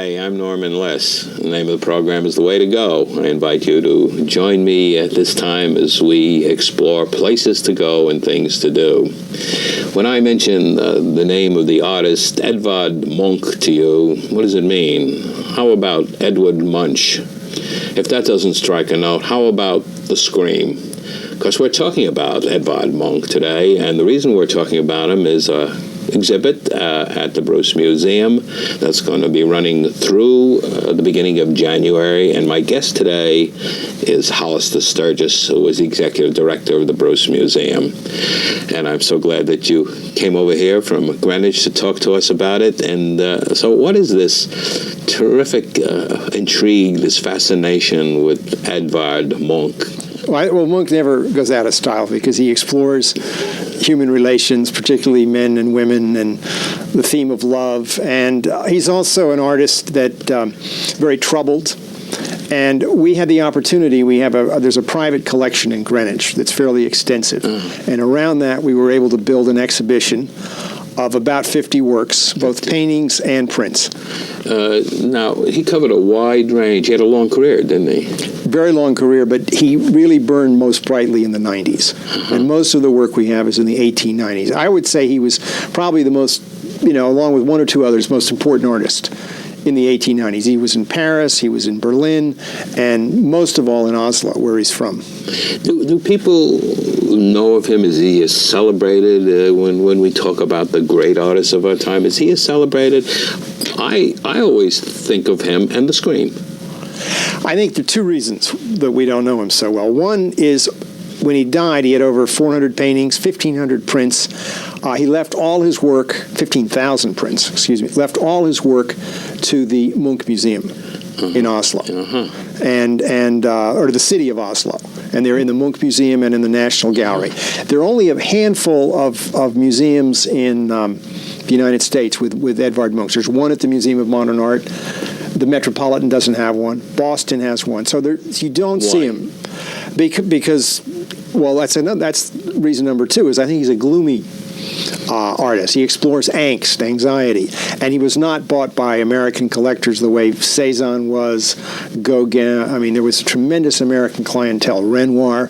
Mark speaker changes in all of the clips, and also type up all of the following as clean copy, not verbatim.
Speaker 1: Hi, I'm Norman Liss. The name of the program is The Way to Go. I invite you to join me at this time as we explore places to go and things to do. When I mention the name of the artist Edvard Munch to you, what does it mean? How about Edvard Munch? If that doesn't strike a note, how about the Scream? Because we're talking about Edvard Munch today, and the reason we're talking about him is exhibit at the Bruce Museum that's going to be running through the beginning of January. And my guest today is Hollister Sturges, who is the executive director of the Bruce Museum. And I'm so glad that you came over here from Greenwich to talk to us about it. And so what is this terrific intrigue, this fascination with Edvard Munch?
Speaker 2: Well, Munch never goes out of style because he explores human relations, particularly men and women, and the theme of love. And he's also an artist that very troubled. And we had the opportunity. There's a private collection in Greenwich that's fairly extensive, and around that we were able to build an exhibition of about 50 works, both paintings and prints.
Speaker 1: Now, he covered a wide range. He had a long career, didn't he?
Speaker 2: Very long career, but he really burned most brightly in the 90s. And most of the work we have is in the 1890s. I would say he was probably the most, along with one or two others, most important artist in the 1890s. He was in Paris, he was in Berlin, and most of all in Oslo, where he's from.
Speaker 1: Do people know of him? Is he as celebrated when we talk about the great artists of our time? Is he as celebrated? I always think of him and the Scream.
Speaker 2: I think there are two reasons that we don't know him so well. One is when he died, he had over 400 paintings, 1,500 prints. He left all his work, 15,000 prints, left all his work to the Munch Museum in Oslo, or the city of Oslo. And they're in the Munch Museum and in the National Gallery. There are only a handful of museums in the United States with Edvard Munch. There's one at the Museum of Modern Art. The Metropolitan doesn't have one. Boston has one. So you don't see him because that's reason number two is I think he's a gloomy artist. He explores angst, anxiety, and he was not bought by American collectors the way Cezanne was, Gauguin. I mean, there was a tremendous American clientele, Renoir.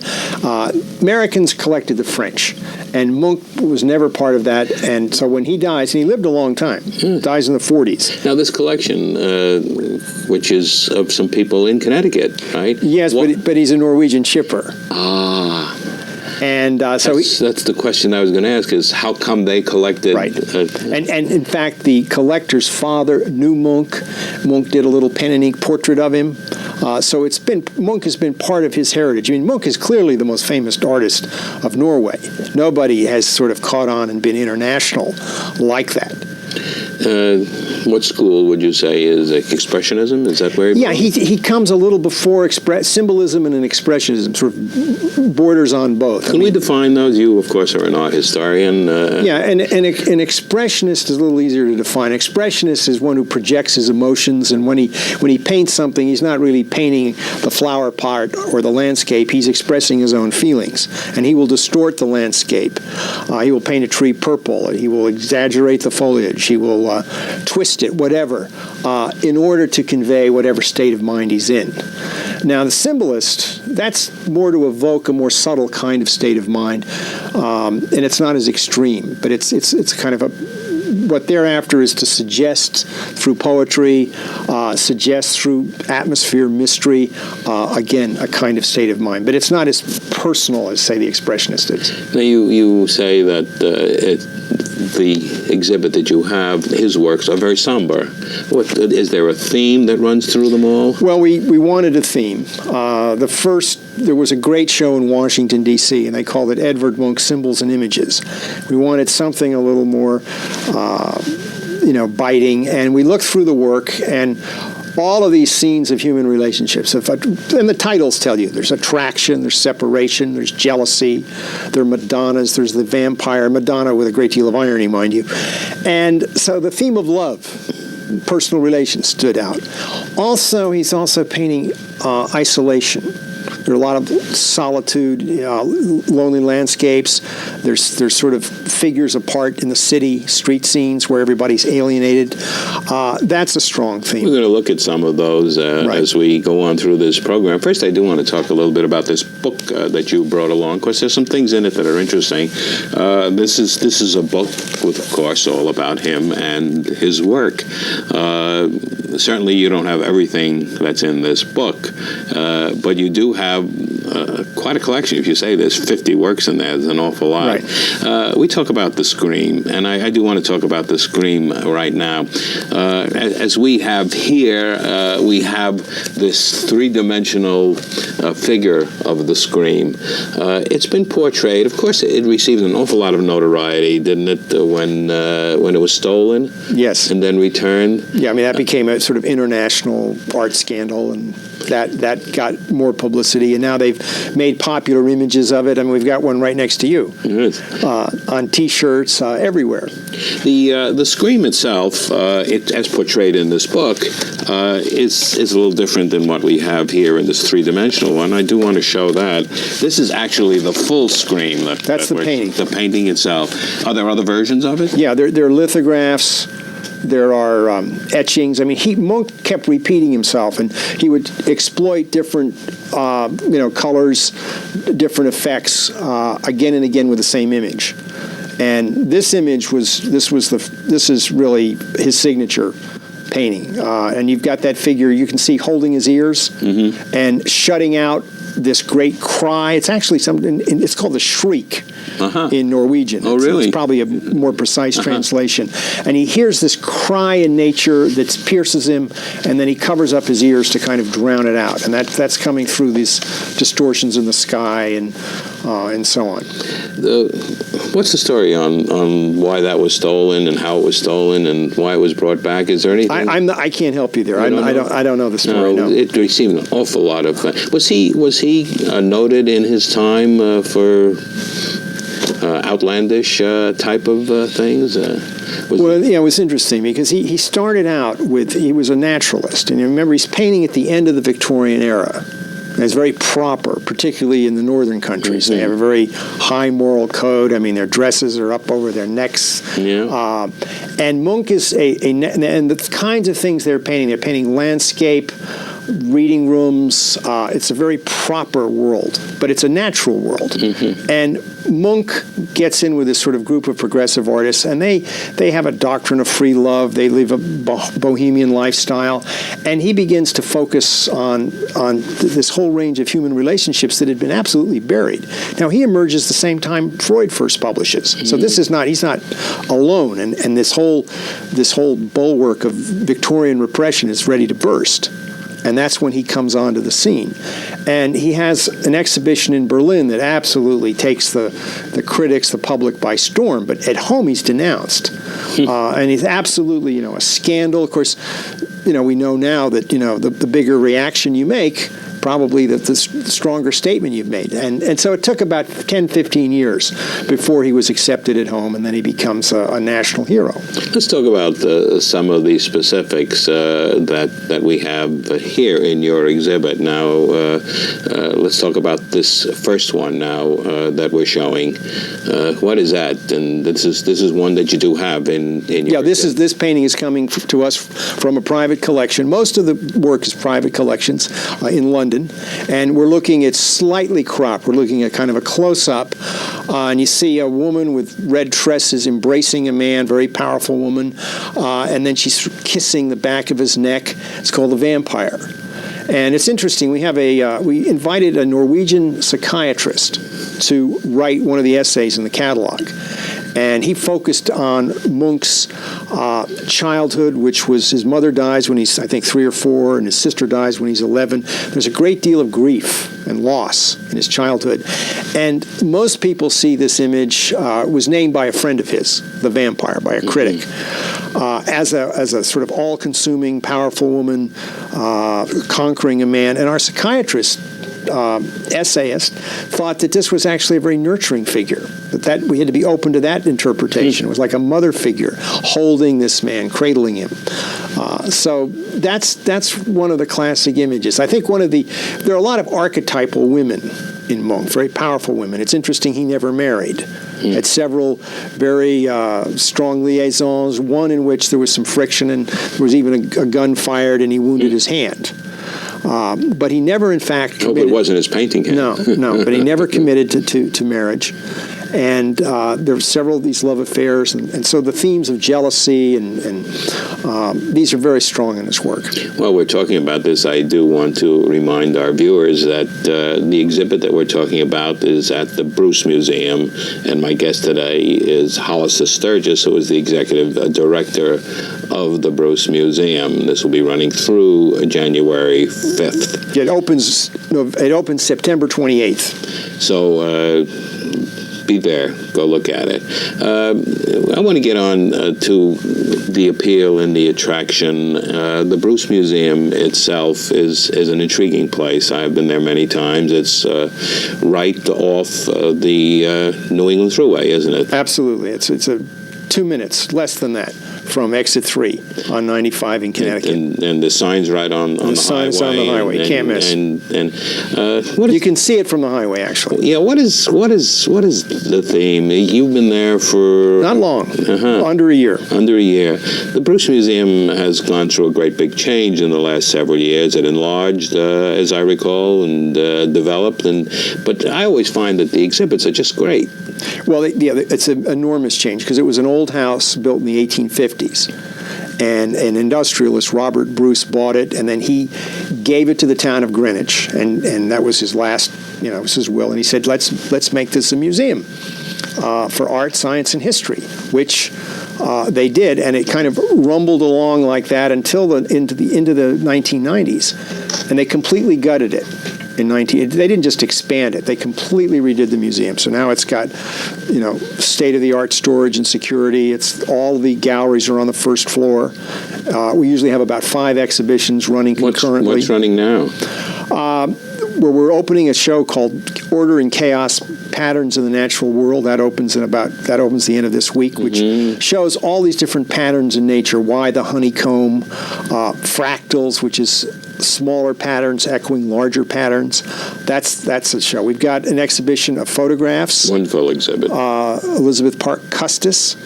Speaker 2: Americans collected the French, and Munch was never part of that. And so when he dies, and he lived a long time, dies in the 40s.
Speaker 1: Now, this collection, which is of some people in Connecticut, right?
Speaker 2: Yes, but he's a Norwegian shipper. And
Speaker 1: that's the question I was going to ask: is how come they collected?
Speaker 2: Right, and in fact, the collector's father knew Munch. Munch did a little pen and ink portrait of him. So Munch has been part of his heritage. I mean, Munch is clearly the most famous artist of Norway. Nobody has sort of caught on and been international like that.
Speaker 1: What school would you say is Expressionism? Is that where he
Speaker 2: belongs? Yeah, he comes a little before symbolism and Expressionism, sort of borders on both.
Speaker 1: Can we define those? You, of course, are an art historian.
Speaker 2: Yeah, and an Expressionist is a little easier to define. Expressionist is one who projects his emotions, and when he paints something, he's not really painting the flower pot or the landscape. He's expressing his own feelings, and he will distort the landscape. He will paint a tree purple. He will exaggerate the foliage. He will twist it, whatever, in order to convey whatever state of mind he's in. Now, the symbolist, that's more to evoke a more subtle kind of state of mind, and it's not as extreme, but it's kind of what they're after is to suggest through poetry, suggest through atmosphere, mystery, again, a kind of state of mind. But it's not as personal as, say, the Expressionist is.
Speaker 1: Now, you say that the exhibit that you have, his works are very somber. Is there a theme that runs through them all?
Speaker 2: Well, we wanted a theme. There was a great show in Washington, D.C., and they called it Edvard Munch Symbols and Images. We wanted something a little more, biting, and we looked through the work, and all of these scenes of human relationships, and the titles tell you, there's attraction, there's separation, there's jealousy, there are Madonnas, there's the vampire, Madonna with a great deal of irony, mind you. And so the theme of love, personal relations stood out. Also, he's also painting isolation. There are a lot of solitude, lonely landscapes. There's sort of figures apart in the city, street scenes where everybody's alienated. That's a strong theme.
Speaker 1: We're going to look at some of those as we go on through this program. First, I do want to talk a little bit about this book that you brought along. Of course, there's some things in it that are interesting. This is a book with, of course, all about him and his work. Certainly, you don't have everything that's in this book, but you do have quite a collection. If you say there's 50 works in there, there's an awful lot. Right. We talk about the Scream, and I do want to talk about the Scream right now. As we have here, we have this three-dimensional figure of the Scream. It's been portrayed. Of course, it received an awful lot of notoriety, didn't it, when it was stolen?
Speaker 2: Yes.
Speaker 1: And then returned?
Speaker 2: Yeah, I mean, that became a sort of international art scandal, and that got more publicity, and now they've made popular images of it. I mean, we've got one right next to you.
Speaker 1: Yes.
Speaker 2: On T-shirts, everywhere.
Speaker 1: The Scream itself, as portrayed in this book, is a little different than what we have here in this three-dimensional one. I do want to show that. This is actually the full Scream.
Speaker 2: That's the painting.
Speaker 1: The painting itself. Are there other versions of it?
Speaker 2: Yeah, there are lithographs. There are etchings. I mean, Munch kept repeating himself, and he would exploit different, colors, different effects again and again with the same image. And this image this is really his signature painting. And you've got that figure you can see holding his ears and shutting out this great cry. It's actually something. It's called the shriek in Norwegian.
Speaker 1: Oh, really?
Speaker 2: It's probably a more precise translation. And he hears this cry in nature that pierces him, and then he covers up his ears to kind of drown it out. And that's coming through these distortions in the sky and so on.
Speaker 1: What's the story on why that was stolen and how it was stolen and why it was brought back? Is there anything?
Speaker 2: I can't help you there. I don't know the story. No.
Speaker 1: It received an awful lot of. Was he noted in his time for outlandish type of things?
Speaker 2: It was interesting because he started out he was a naturalist, and you remember he's painting at the end of the Victorian era. And it's very proper, particularly in the northern countries. They have a very high moral code. I mean, their dresses are up over their necks.
Speaker 1: Yeah.
Speaker 2: And Munch is and the kinds of things they're painting landscape, reading rooms. It's a very proper world, but it's a natural world. And Munch gets in with this sort of group of progressive artists, and they have a doctrine of free love. They live a bohemian lifestyle, and he begins to focus on this whole range of human relationships that had been absolutely buried. Now, he emerges the same time Freud first publishes, so he's not alone, and this whole bulwark of Victorian repression is ready to burst. And that's when he comes onto the scene. And he has an exhibition in Berlin that absolutely takes the critics, the public by storm. But at home, he's denounced. And he's absolutely, a scandal. Of course, we know now that, the bigger reaction you make, probably the stronger statement you've made. And so it took about 10, 15 years before he was accepted at home, and then he becomes a national hero.
Speaker 1: Let's talk about some of the specifics that we have here in your exhibit. Now, let's talk about this first one now that we're showing. What is that? And this is one that you do have in your exhibit.
Speaker 2: This painting is coming to us from a private collection. Most of the work is private collections in London. And we're looking at slightly cropped. We're looking at kind of a close-up. And you see a woman with red tresses embracing a man, very powerful woman. And then she's kissing the back of his neck. It's called The Vampire. And it's interesting. We invited a Norwegian psychiatrist to write one of the essays in the catalog. And he focused on Munch's childhood, which was his mother dies when he's, I think, 3 or 4, and his sister dies when he's 11. There's a great deal of grief and loss in his childhood. And most people see this image, was named by a friend of his, The Vampire, by a critic, as a sort of all-consuming, powerful woman conquering a man. And our psychiatrist essayist, thought that this was actually a very nurturing figure, that we had to be open to that interpretation. It was like a mother figure holding this man, cradling him. So that's one of the classic images. I think there are a lot of archetypal women in Munch, very powerful women. It's interesting he never married. Had several very strong liaisons, one in which there was some friction and there was even a gun fired and he wounded his hand. But he never, in fact, committed.
Speaker 1: Hope it wasn't his painting hand.
Speaker 2: No, but he never committed to marriage. And there were several of these love affairs, and so the themes of jealousy and these are very strong in his work.
Speaker 1: While we're talking about this, I do want to remind our viewers that the exhibit that we're talking about is at the Bruce Museum, and my guest today is Hollister Sturges, who is the executive director of the Bruce Museum. This will be running through January 5th.
Speaker 2: It opens September 28th.
Speaker 1: So be there. Go look at it. I want to get on to the appeal and the attraction. The Bruce Museum itself is an intriguing place. I've been there many times. It's right off the New England Thruway, isn't it?
Speaker 2: Absolutely. It's 2 minutes, less than that, from exit 3 on 95 in Connecticut.
Speaker 1: And the sign's right on the highway. The sign's on the highway.
Speaker 2: You can't miss.
Speaker 1: What is,
Speaker 2: you can see it from the highway, actually.
Speaker 1: Yeah. What is the theme? You've been there for
Speaker 2: not long. Under a year.
Speaker 1: Under a year. The Bruce Museum has gone through a great big change in the last several years. It enlarged, as I recall, and developed. But I always find that the exhibits are just great.
Speaker 2: Well, it's an enormous change because it was an old house built in the 1850s. And an industrialist, Robert Bruce, bought it, and then he gave it to the town of Greenwich, and that was his last, it was his will. And he said, let's make this a museum for art, science, and history, which they did, and it kind of rumbled along like that until into the 1990s, and they completely gutted it. They didn't just expand it; they completely redid the museum. So now it's got, state-of-the-art storage and security. It's all the galleries are on the first floor. We usually have about 5 exhibitions running concurrently.
Speaker 1: What's running now?
Speaker 2: Where we're opening a show called Order and Chaos: Patterns in the Natural World. That opens the end of this week, which shows all these different patterns in nature. Why the honeycomb, fractals, which is smaller patterns echoing larger patterns. That's the show. We've got an exhibition of photographs.
Speaker 1: Wonderful exhibit.
Speaker 2: Elizabeth Park Custis,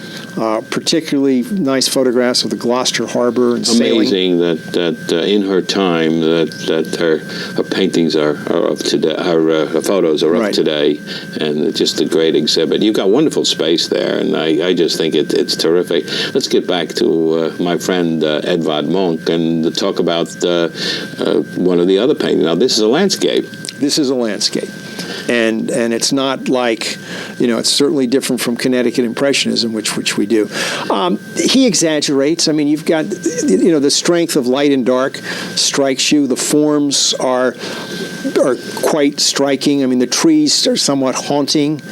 Speaker 2: particularly nice photographs of the Gloucester Harbor and sailing.
Speaker 1: Amazing that in her time that her paintings are of today, her photos are of today, and just a great exhibit. You've got wonderful space there, and I just think it's terrific. Let's get back to my friend Edvard Munch and talk about one of the other paintings. Now, this is a landscape.
Speaker 2: This is a landscape. And it's not like, it's certainly different from Connecticut Impressionism, which we do. He exaggerates. I mean, you've got, the strength of light and dark strikes you. The forms are quite striking. I mean, the trees are somewhat haunting.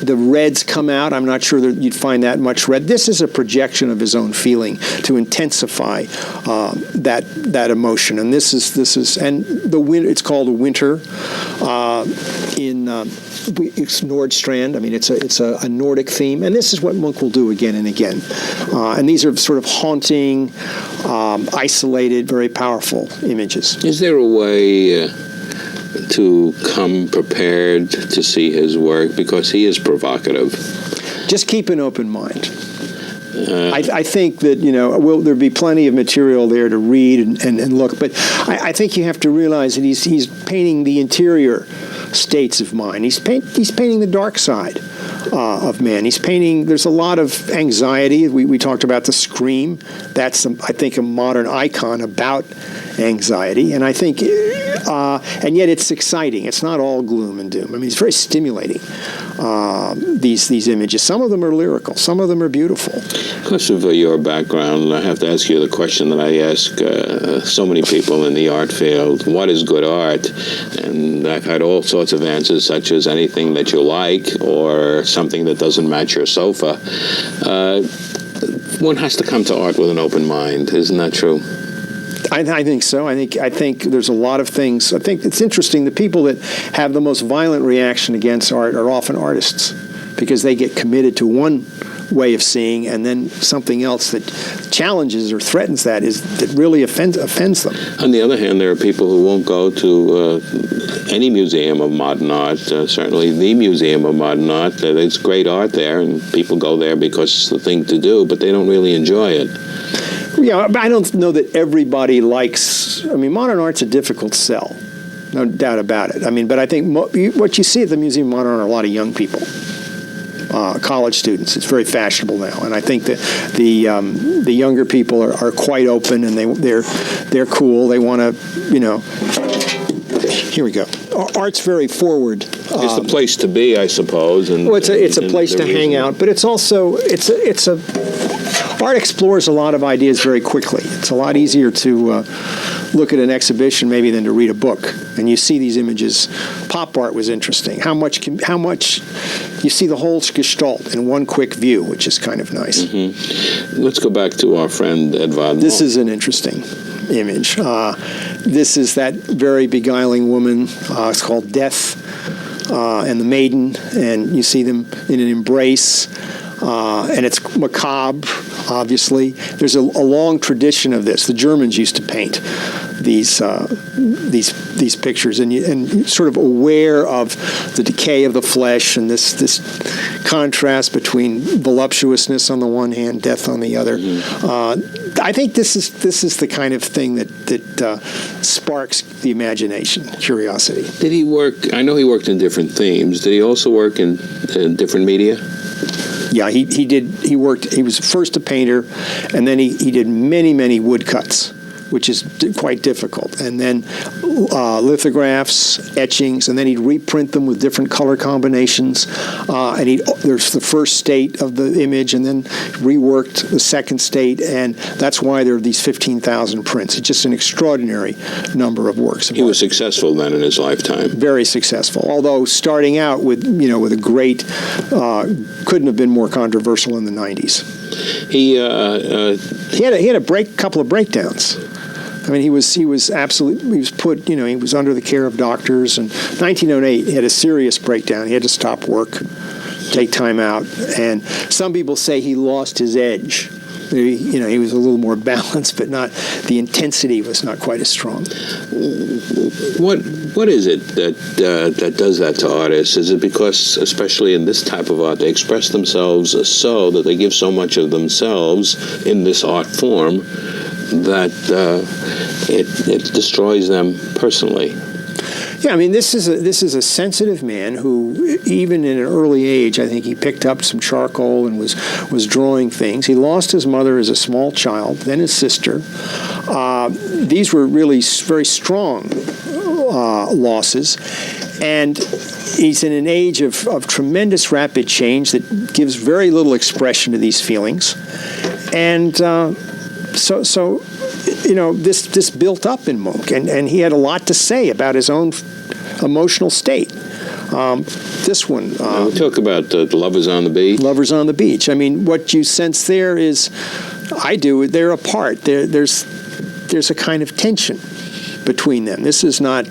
Speaker 2: The reds come out. I'm not sure that you'd find that much red. This is a projection of his own feeling to intensify that emotion. And this is and the winter. It's called a winter it's Nordstrand. I mean, it's a Nordic theme, and this is what Munch will do again and again. And these are sort of haunting, isolated, very powerful images.
Speaker 1: Is there a way to come prepared to see his work, because he is provocative?
Speaker 2: Just keep an open mind. I think that, there'll be plenty of material there to read and look, but I think you have to realize that he's painting the interior states of mind. He's painting the dark side of man. There's a lot of anxiety. We talked about the Scream. That's, I think, a modern icon about anxiety, and I think, and yet it's exciting. It's not all gloom and doom. I mean, it's very stimulating, these images. Some of them are lyrical. Some of them are beautiful.
Speaker 1: Because of your background, I have to ask you the question that I ask so many people in the art field: what is good art? And I've had all sorts of answers, such as anything that you like, or something that doesn't match your sofa. One has to come to art with an open mind. Isn't that true?
Speaker 2: I think so. I think there's a lot of things. I think it's interesting. The people that have the most violent reaction against art are often artists, because they get committed to one way of seeing, and then something else that challenges or threatens that really offends them.
Speaker 1: On the other hand, there are people who won't go to any museum of modern art, certainly the Museum of Modern Art. There's great art there, and people go there because it's the thing to do, but they don't really enjoy it.
Speaker 2: Yeah, I don't know that everybody likes. I mean, modern art's a difficult sell, no doubt about it. I mean, but I think what you see at the Museum of Modern Art are a lot of young people. College students. It's very fashionable now, and I think that the younger people are quite open, and they're cool. They want to, Here we go. Art's very forward.
Speaker 1: It's the place to be, I suppose. And
Speaker 2: well, it's a place to hang out, but it's also art explores a lot of ideas very quickly. It's a lot easier to look at an exhibition maybe than to read a book, and you see these images. Pop art was interesting. How much you see the whole gestalt in one quick view, which is kind of nice.
Speaker 1: Mm-hmm. Let's go back to our friend Edvard Munch.
Speaker 2: This is an interesting image. This is that very beguiling woman. It's called Death and the Maiden, and you see them in an embrace. And it's macabre, obviously. There's a long tradition of this. The Germans used to paint these pictures, and you're sort of aware of the decay of the flesh and this contrast between voluptuousness on the one hand, death on the other. Mm-hmm. I think this is the kind of thing that sparks the imagination, curiosity.
Speaker 1: Did he work? I know he worked in different themes. Did he also work in different media?
Speaker 2: Yeah, he did. He worked. He was first a painter, and then he did many woodcuts, which is quite difficult. And then lithographs, etchings, and then he'd reprint them with different color combinations. And there's the first state of the image, and then reworked the second state, and that's why there are these 15,000 prints. It's just an extraordinary number of works of art.
Speaker 1: He was successful then in his lifetime.
Speaker 2: Very successful, although starting out with a great, couldn't have been more controversial in the 90s. He had a couple of breakdowns. I mean, he was put, he was under the care of doctors. And 1908, he had a serious breakdown. He had to stop work, take time out. And some people say he lost his edge. He was a little more balanced, but the intensity was not quite as strong.
Speaker 1: What is it that does that to artists? Is it because, especially in this type of art, they express themselves so that they give so much of themselves in this art form that it destroys them personally?
Speaker 2: Yeah, I mean, this is a sensitive man who, even in an early age, I think he picked up some charcoal and was drawing things. He lost his mother as a small child, then his sister. These were really very strong losses, and he's in an age of tremendous rapid change that gives very little expression to these feelings, and so this built up in Munch, and he had a lot to say about his own emotional state. This one.
Speaker 1: We talk about Lovers on the Beach.
Speaker 2: Lovers on the Beach. I mean, what you sense there is, they're apart. There's a kind of tension between them. This is not,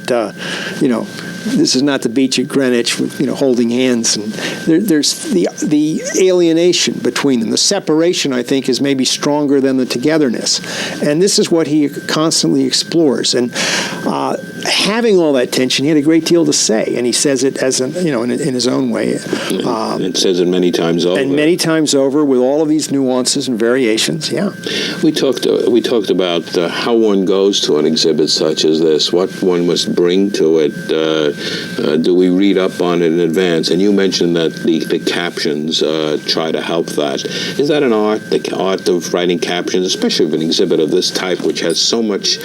Speaker 2: this is not the beach at Greenwich with, holding hands. And there's the alienation between them. The separation, I think, is maybe stronger than the togetherness. And this is what he constantly explores. And having all that tension, he had a great deal to say. And he says it as in his own way.
Speaker 1: It says it many times over.
Speaker 2: And many times over with all of these nuances and variations, yeah.
Speaker 1: We talked about how one goes to an exhibit such as this, what one must bring to it. Do we read up on it in advance? And you mentioned that the captions try to help that. Is that an art, the art of writing captions, especially of an exhibit of this type, which has so much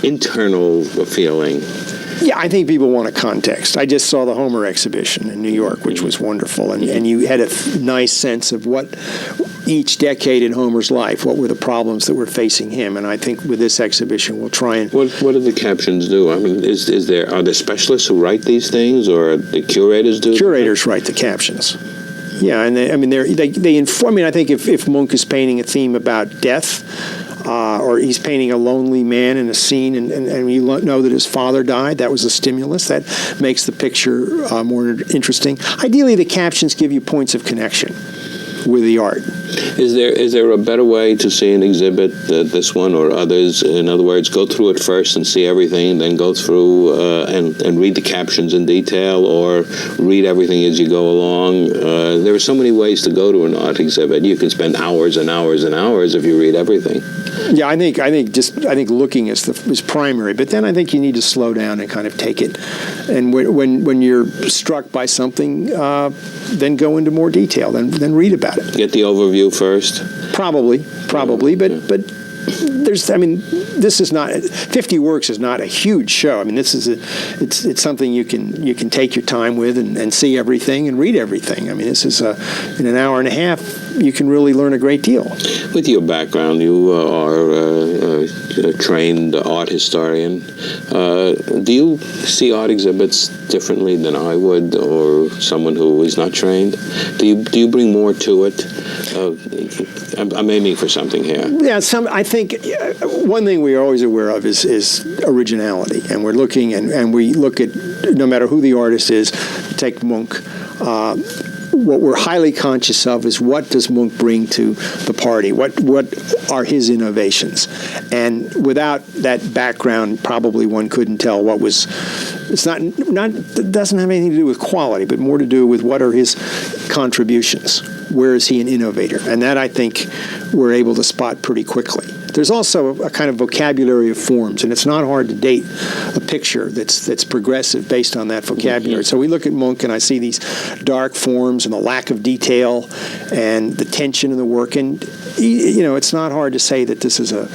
Speaker 1: internal feeling?
Speaker 2: Yeah, I think people want a context. I just saw the Homer exhibition in New York, which was wonderful, and you had a nice sense of what each decade in Homer's life, what were the problems that were facing him, and I think with this exhibition we'll try and... What
Speaker 1: do the captions do? I mean, are there specialists who write these things, or the curators do?
Speaker 2: Curators write the captions. Yeah, and they inform. I mean, I think if Munch is painting a theme about death, or he's painting a lonely man in a scene, and you know that his father died. That was a stimulus. That makes the picture more interesting. Ideally, the captions give you points of connection with the art.
Speaker 1: Is there a better way to see an exhibit, this one or others? In other words, go through it first and see everything, then go through and read the captions in detail, or read everything as you go along? There are so many ways to go to an art exhibit. You can spend hours and hours and hours if you read everything.
Speaker 2: Yeah, I think looking is primary, but then I think you need to slow down and kind of take it. And when you're struck by something, then go into more detail, then read about it.
Speaker 1: Get the overview first.
Speaker 2: Probably, but this is not 50 works is not a huge show. I mean, this is it's something you can take your time with and see everything and read everything. I mean, this is in an hour and a half you can really learn a great deal.
Speaker 1: With your background, you are a trained art historian. Do you see art exhibits differently than I would, or someone who is not trained? Do you bring more to it? I'm aiming for something here.
Speaker 2: Yeah, I think one thing we are always aware of is originality, and we're looking and we look at, no matter who the artist is, take Munch. What we're highly conscious of is, what does Munch bring to the party? What are his innovations? And without that background, probably one couldn't tell what was. It doesn't have anything to do with quality, but more to do with what are his contributions. Where is he an innovator? And that, I think, we're able to spot pretty quickly. There's also a kind of vocabulary of forms, and it's not hard to date a picture that's progressive based on that vocabulary. Mm-hmm. So we look at Munch, and I see these dark forms and the lack of detail and the tension in the work, and it's not hard to say that this is a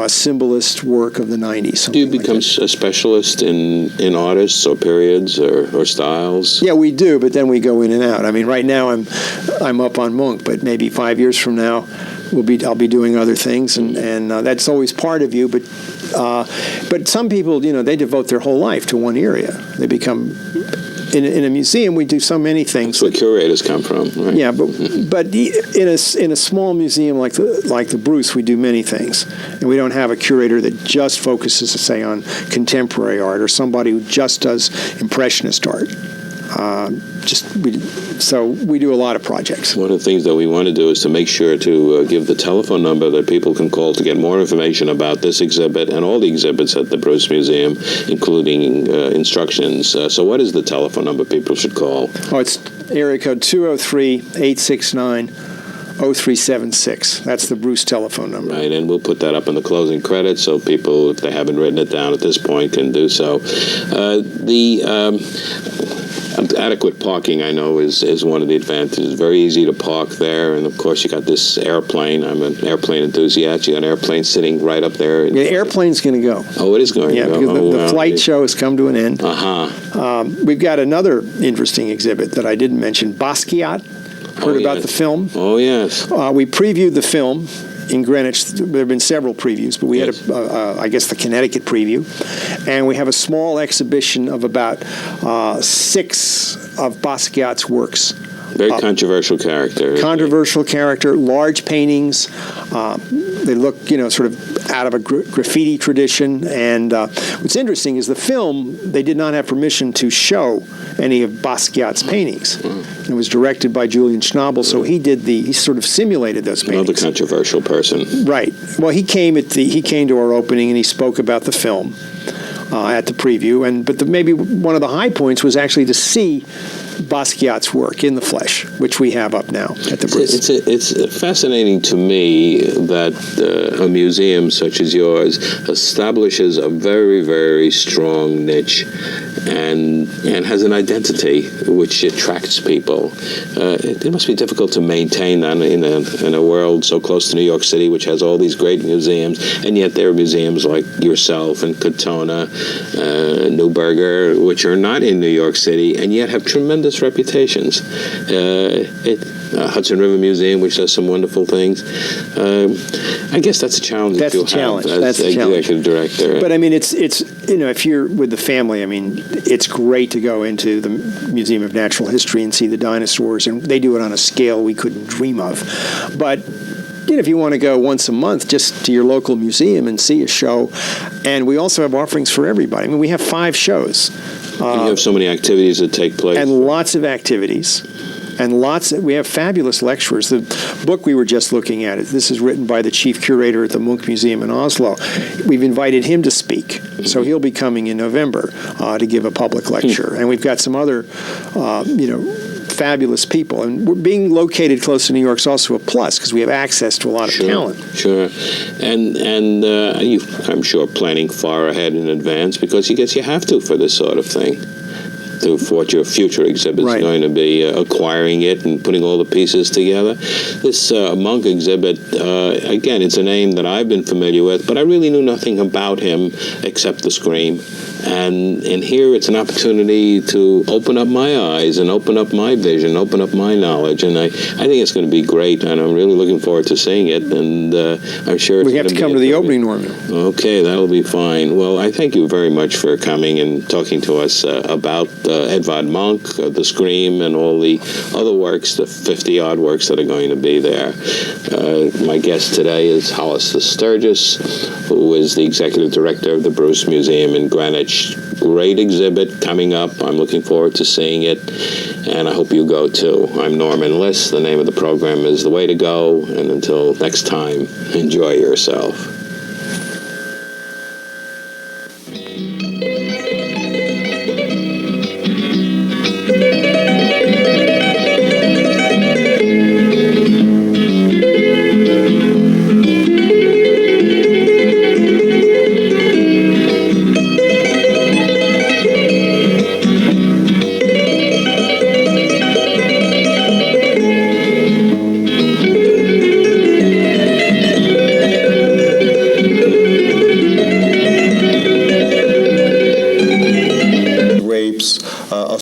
Speaker 2: symbolist work of the 90s.
Speaker 1: Do you become a specialist in artists or periods or styles?
Speaker 2: Yeah, we do, but then we go in and out. I mean, right now I'm up on Munch, but maybe 5 years from now I'll be doing other things, and that's always part of you. But some people, they devote their whole life to one area. They become in a museum. We do so many things.
Speaker 1: That's where curators come from, right?
Speaker 2: Yeah, but in a small museum like the Bruce, we do many things, and we don't have a curator that just focuses, say, on contemporary art, or somebody who just does impressionist art. So we do a lot of projects.
Speaker 1: One of the things that we want to do is to make sure to give the telephone number that people can call to get more information about this exhibit and all the exhibits at the Bruce Museum, including instructions. So what is the telephone number people should call?
Speaker 2: Oh, it's area code 203-869-0376. That's the Bruce telephone number.
Speaker 1: Right, and we'll put that up in the closing credits so people, if they haven't written it down at this point, can do so. Adequate parking, I know, is one of the advantages. Very easy to park there, and of course you got this airplane. I'm an airplane enthusiast. You got an airplane sitting right up there.
Speaker 2: The airplane's going to go.
Speaker 1: Oh, it is going to go.
Speaker 2: Yeah, because the flight show has come to an end.
Speaker 1: Uh-huh.
Speaker 2: We've got another interesting exhibit that I didn't mention, Basquiat. Heard about the film?
Speaker 1: Oh, yes.
Speaker 2: We previewed the film in Greenwich. There have been several previews, but we had, I guess, the Connecticut preview. And we have a small exhibition of about 6 of Basquiat's works.
Speaker 1: Very controversial character.
Speaker 2: Controversial character, large paintings. They look, sort of out of a graffiti tradition. And what's interesting is the film, they did not have permission to show any of Basquiat's paintings. It was directed by Julian Schnabel, so he sort of simulated those paintings.
Speaker 1: Another controversial person.
Speaker 2: Right. Well, he came to our opening and he spoke about the film at the preview. But maybe one of the high points was actually to see Basquiat's work in the flesh, which we have up now at the Bruce.
Speaker 1: It's fascinating to me that a museum such as yours establishes a very, very strong niche and has an identity which attracts people. It must be difficult to maintain that in a world so close to New York City, which has all these great museums, and yet there are museums like yourself and Katona, Neuberger, which are not in New York City, and yet have tremendous reputations. Hudson River Museum, which does some wonderful things. I guess that's a challenge.
Speaker 2: That's a challenge.
Speaker 1: As executive director.
Speaker 2: But I mean, it's if you're with the family, I mean, it's great to go into the Museum of Natural History and see the dinosaurs, and they do it on a scale we couldn't dream of. But if you want to go once a month just to your local museum and see a show. And we also have offerings for everybody. I mean, we have 5 shows.
Speaker 1: You have so many activities that take place.
Speaker 2: And lots of activities. And we have fabulous lecturers. The book we were just looking at, this is written by the chief curator at the Munch Museum in Oslo. We've invited him to speak. So he'll be coming in November to give a public lecture. And we've got some other, fabulous people. And we're being located close to New York is also a plus because we have access to a lot of talent.
Speaker 1: Sure. And you, I'm sure, planning far ahead in advance because you have to for this sort of thing. For what your future exhibit is going to be, acquiring it and putting all the pieces together. This Munch exhibit, again, it's a name that I've been familiar with, but I really knew nothing about him except the Scream. And here it's an opportunity to open up my eyes and open up my vision, open up my knowledge. And I think it's going to be great, and I'm really looking forward to seeing it. And I'm sure
Speaker 2: we have to come to the opening, Norman.
Speaker 1: Okay, that'll be fine. Well, I thank you very much for coming and talking to us about Edvard Munch, the Scream, and all the other works, the 50-odd works that are going to be there. My guest today is Hollister Sturges, who is the executive director of the Bruce Museum in Greenwich. Great exhibit coming up. I'm looking forward to seeing it, and I hope you go too. I'm Norman Liss. The name of the program is The Way to Go, and until next time, enjoy yourself.